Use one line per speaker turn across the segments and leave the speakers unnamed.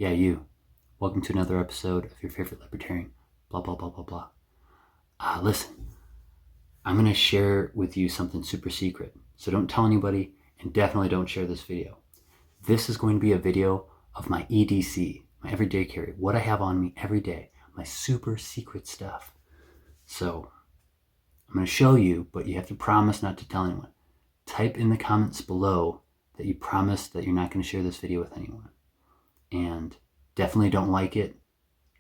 Yeah, you. Welcome to another episode of your favorite libertarian. Blah, blah, blah, blah, blah. Listen, I'm going to share with you something super secret. So don't tell anybody, and definitely don't share this video. This is going to be a video of my EDC, my everyday carry, what I have on me every day, my super secret stuff. So I'm going to show you, but you have to promise not to tell anyone. Type in the comments below that you promise that you're not going to share this video with anyone. And definitely don't like it,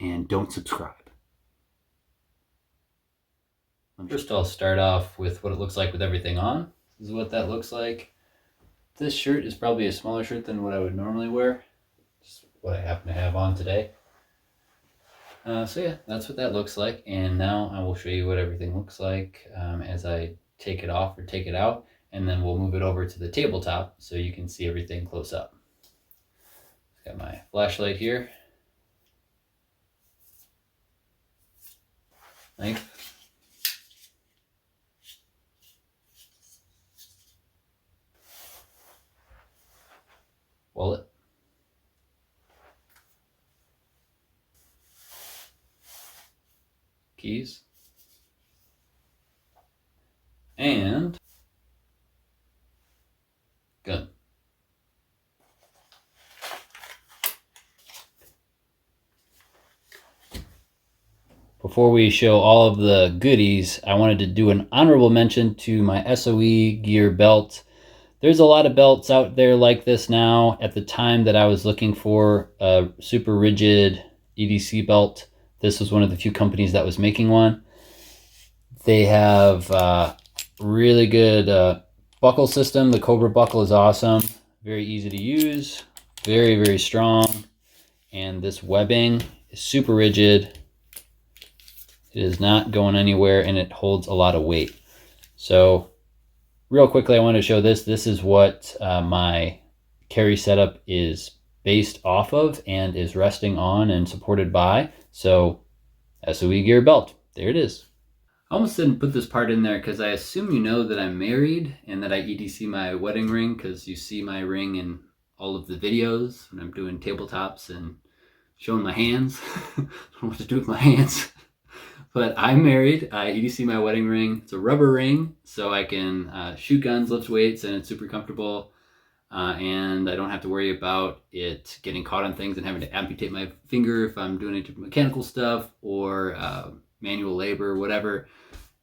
and don't subscribe. First, I'll start off with what it looks like with everything on. This is what that looks like. This shirt is probably a smaller shirt than what I would normally wear. Just what I happen to have on today. So yeah, that's what that looks like. And now I will show you what everything looks like as I take it off or take it out. And then we'll move it over to the tabletop so you can see everything close up. Got my flashlight here. Knife. Wallet. Keys. And gun. Before we show all of the goodies, I wanted to do an honorable mention to my SOE gear belt. There's a lot of belts out there like this now. At the time that I was looking for a super rigid EDC belt, this was one of the few companies that was making one. They have really good buckle system. The Cobra buckle is awesome. Very easy to use. Very, very strong. And this webbing is super rigid. It is not going anywhere, and it holds a lot of weight. So real quickly, I want to show this. This is what my carry setup is based off of and is resting on and supported by. So SOE gear belt, there it is. I almost didn't put this part in there because I assume you know that I'm married and that I EDC my wedding ring, because you see my ring in all of the videos when I'm doing tabletops and showing my hands. I don't know what to do with my hands. But I'm married. I EDC my wedding ring. It's a rubber ring, so I can shoot guns, lift weights, and it's super comfortable. And I don't have to worry about it getting caught on things and having to amputate my finger if I'm doing any mechanical stuff or manual labor, whatever.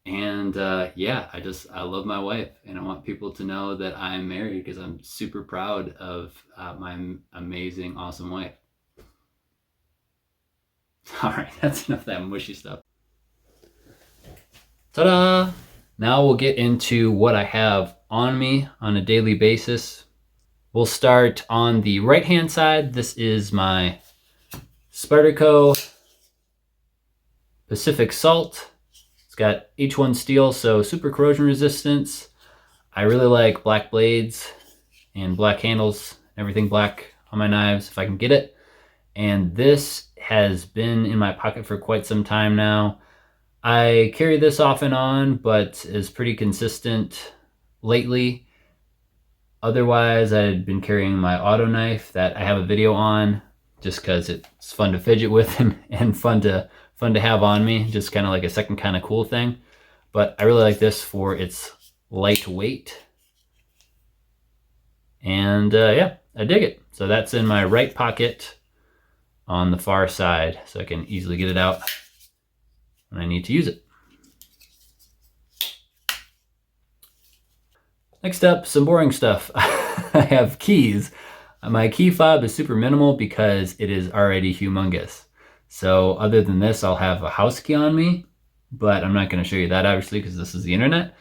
And yeah, I love my wife, and I want people to know that I'm married because I'm super proud of my amazing, awesome wife. All right, that's enough of that mushy stuff. Ta-da! Now we'll get into what I have on me on a daily basis. We'll start on the right-hand side. This is my Spyderco Pacific Salt. It's got H1 steel, so super corrosion resistance. I really like black blades and black handles, everything black on my knives if I can get it. And this has been in my pocket for quite some time now. I carry this off and on, but is pretty consistent lately. Otherwise, I've been carrying my auto knife that I have a video on just because it's fun to fidget with and fun to have on me, just kind of like a second kind of cool thing. But I really like this for its lightweight. And yeah, I dig it. So that's in my right pocket on the far side, so I can easily get it out when I need to use it. Next up, some boring stuff. I have keys. My key fob is super minimal because it is already humongous. So other than this, I'll have a house key on me, but I'm not going to show you that obviously because this is the internet.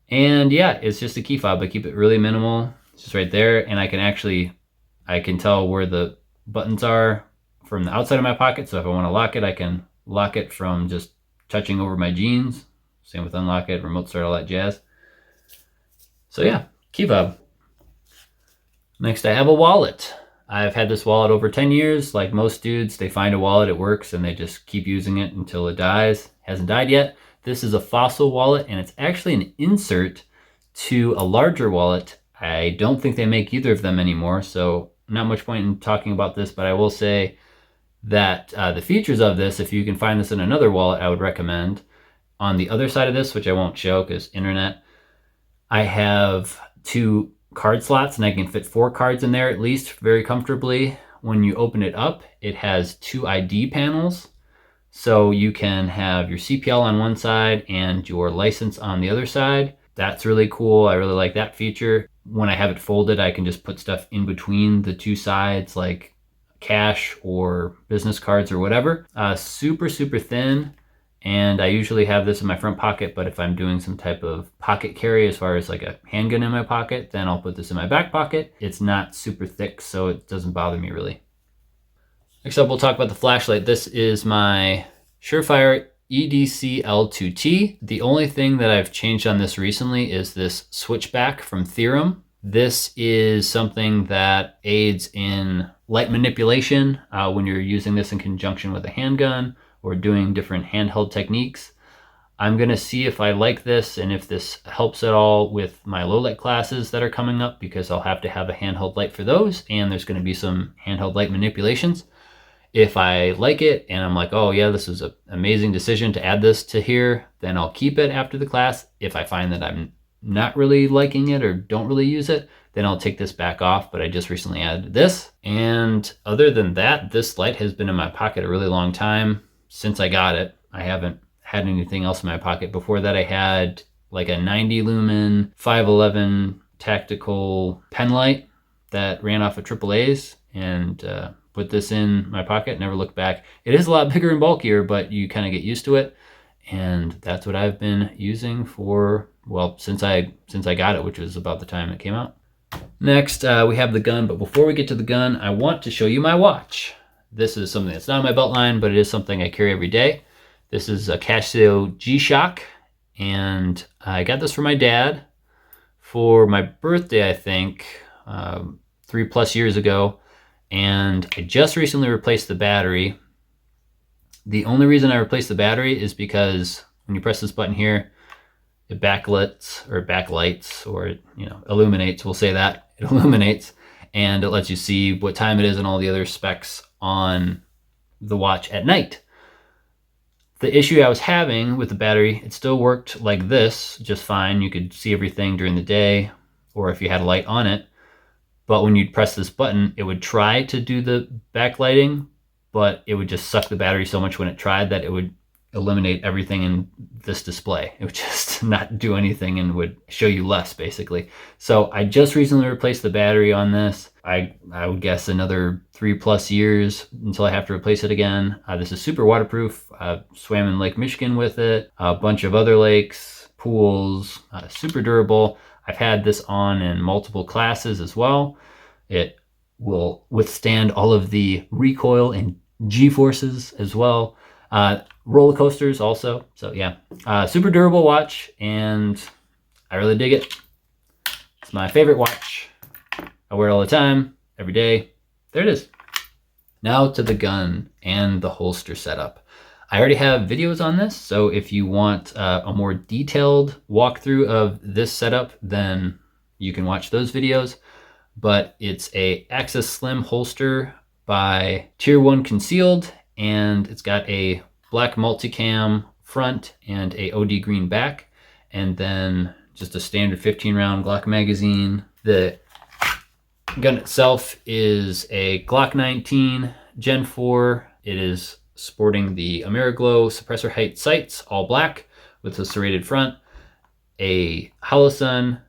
And yeah, it's just a key fob. I keep it really minimal. It's just right there, and I can tell where the buttons are from the outside of my pocket. So if I want to lock it, I can lock it from just touching over my jeans. Same with unlock it, remote start, all that jazz. So yeah, key fob. Next, I have a wallet. I've had this wallet over 10 years. Like most dudes, they find a wallet, it works, and they just keep using it until it dies. Hasn't died yet. This is a Fossil wallet, and it's actually an insert to a larger wallet. I don't think they make either of them anymore, so not much point in talking about this, but I will say that the features of this, if you can find this in another wallet, I would recommend. On the other side of this, which I won't show because internet, I have 2 card slots and I can fit 4 cards in there at least very comfortably. When you open it up, it has 2 ID panels. So you can have your CPL on one side and your license on the other side. That's really cool. I really like that feature. When I have it folded, I can just put stuff in between the 2 sides, like cash or business cards or whatever. Super, super thin. And I usually have this in my front pocket, but if I'm doing some type of pocket carry as far as like a handgun in my pocket, then I'll put this in my back pocket. It's not super thick, so it doesn't bother me really. Next up, we'll talk about the flashlight. This is my Surefire EDC L2T. The only thing that I've changed on this recently is this switchback from Theorem. This is something that aids in light manipulation when you're using this in conjunction with a handgun or doing different handheld techniques. I'm gonna see if I like this and if this helps at all with my low light classes that are coming up, because I'll have to have a handheld light for those, and there's gonna be some handheld light manipulations. If I like it and I'm like, oh yeah, this is an amazing decision to add this to here, then I'll keep it after the class. If I find that I'm not really liking it or don't really use it, then I'll take this back off, but I just recently added this. And other than that, this light has been in my pocket a really long time. Since I got it, I haven't had anything else in my pocket. Before that, I had like a 90 lumen 511 tactical pen light that ran off of AAA's, and put this in my pocket, never looked back. It is a lot bigger and bulkier, but you kind of get used to it. And that's what I've been using for, well, since I got it, which was about the time it came out. Next, we have the gun, but before we get to the gun, I want to show you my watch. This is something that's not on my belt line, but it is something I carry every day. This is a Casio G-Shock, and I got this for my dad for my birthday, I think, 3+ years ago, and I just recently replaced the battery. The only reason I replaced the battery is because when you press this button here, it backlights, or it, illuminates, we'll say that. It illuminates, and it lets you see what time it is and all the other specs on the watch at night. The issue I was having with the battery, it still worked like this just fine. You could see everything during the day, or if you had a light on it. But when you'd press this button, it would try to do the backlighting, but it would just suck the battery so much when it tried that it would eliminate everything in this display. It would just not do anything and would show you less, basically. So I just recently replaced the battery on this. I would guess another 3+ years until I have to replace it again. This is super waterproof. Swam in Lake Michigan with it, a bunch of other lakes, pools, super durable. I've had this on in multiple classes as well. It will withstand all of the recoil and G-forces as well. Roller coasters also. So yeah, super durable watch, and I really dig it. It's my favorite watch. I wear it all the time, every day. There it is. Now to the gun and the holster setup. I already have videos on this, so if you want a more detailed walkthrough of this setup, then you can watch those videos. But it's a Axis Slim holster by Tier 1 Concealed, and it's got a black multicam front and a OD green back, and then just a standard 15-round Glock magazine. The gun itself is a Glock 19 Gen 4. It is sporting the Ameriglow suppressor height sights, all black with a serrated front, a Holosun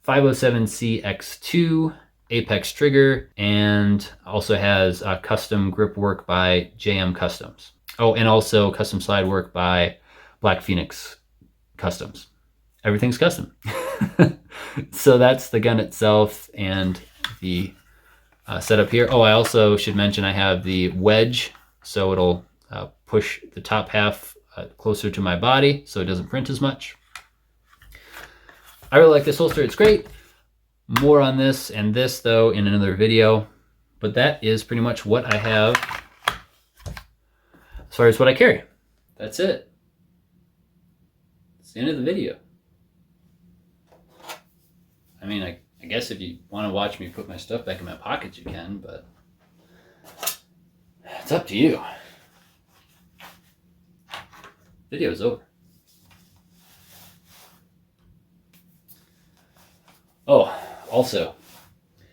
507C X2 Apex trigger, and also has custom grip work by JM Customs. Oh, and also custom slide work by Black Phoenix Customs. Everything's custom. So that's the gun itself and the setup here. Oh, I also should mention I have the wedge, so it'll push the top half closer to my body so it doesn't print as much. I really like this holster. It's great. More on this and this, though, in another video. But that is pretty much what I have as far as what I carry. That's it. It's the end of the video. I mean, I I guess if you want to watch me put my stuff back in my pockets, you can, but it's up to you. Video's over. Oh, also,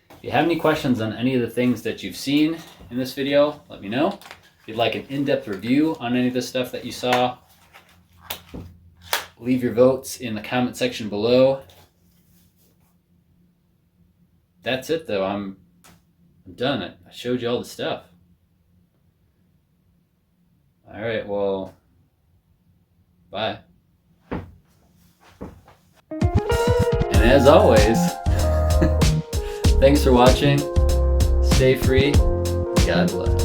if you have any questions on any of the things that you've seen in this video, let me know. If you'd like an in-depth review on any of the stuff that you saw, leave your votes in the comment section below. That's it though, I'm done. I showed you all the stuff. All right, well, bye. And as always, thanks for watching. Stay free. God bless.